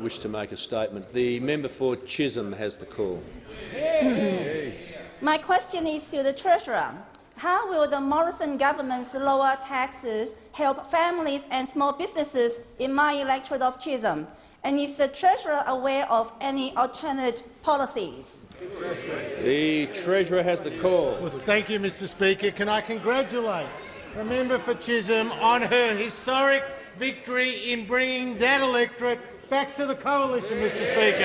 wish to make a statement. The member for Chisholm has the call. My question is to the Treasurer. How will the Morrison government's lower taxes help families and small businesses in my electorate of Chisholm? And is the Treasurer aware of any alternate policies? The Treasurer has the call. Well, thank you, Mr Speaker. Can I congratulate the member for Chisholm on her historic victory in bringing that electorate back to the coalition, Mr Speaker,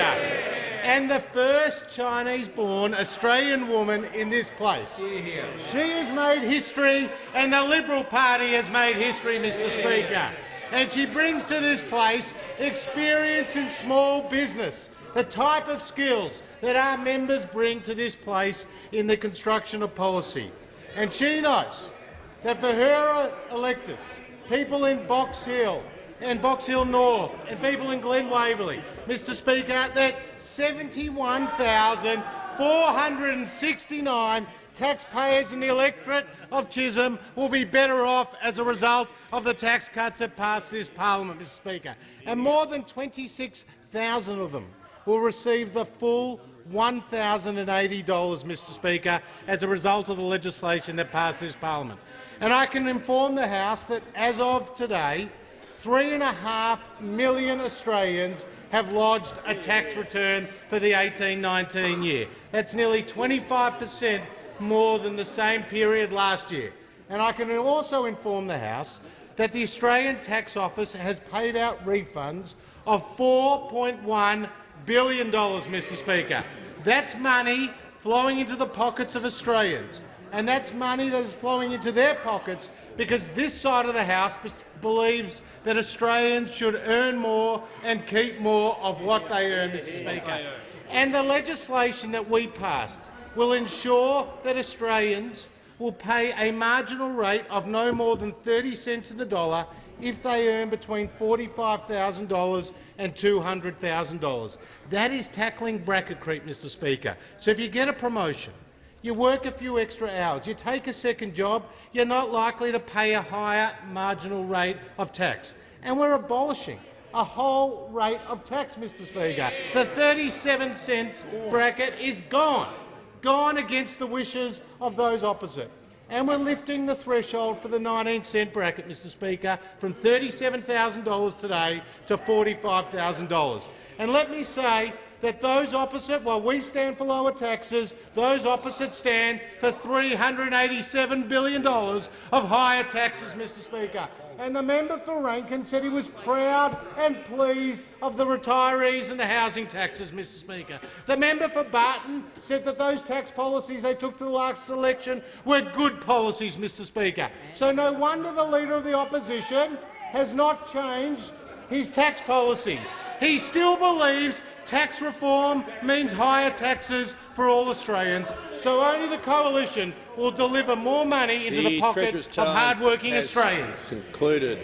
and the first Chinese-born Australian woman in this place. She has made history, and the Liberal Party has made history, Mr Speaker. And she brings to this place experience in small business, the type of skills that our members bring to this place in the construction of policy. And she knows that for her electors, people in Box Hill and Box Hill North and people in Glen Waverley, Mr Speaker, that 71,469 taxpayers in the electorate of Chisholm will be better off as a result of the tax cuts that passed this parliament, Mr Speaker. And more than 26,000 of them will receive the full $1,080, Mr Speaker, as a result of the legislation that passed this parliament. And I can inform the House that as of today, 3.5 million Australians have lodged a tax return for the 18-19 year. That's nearly 25% more than the same period last year. And I can also inform the House that the Australian Tax Office has paid out refunds of $4.1 billion, Mr Speaker. That's money flowing into the pockets of Australians, and that's money that is flowing into their pockets because this side of the House believes that Australians should earn more and keep more of what they earn, Mr Speaker. And the legislation that we passed will ensure that Australians will pay a marginal rate of no more than 30 cents in the dollar if they earn between $45,000 and $200,000. That is tackling bracket creep, Mr Speaker. So if you get a promotion, you work a few extra hours, you take a second job, you're not likely to pay a higher marginal rate of tax. And we're abolishing a whole rate of tax, Mr Speaker. The 37 cents bracket is gone against the wishes of those opposite. And we're lifting the threshold for the 19-cent bracket, Mr Speaker, from $37,000 today to $45,000. And let me say that those opposite, while we stand for lower taxes, those opposite stand for $387 billion of higher taxes, Mr Speaker. And the member for Rankin said he was proud and pleased of the retirees and the housing taxes, Mr Speaker. The member for Barton said that those tax policies they took to the last election were good policies, Mr Speaker. So no wonder the Leader of the Opposition has not changed his tax policies. He still believes tax reform means higher taxes for all Australians, so only the coalition will deliver more money into the pocket of hard-working Australians. Concluded.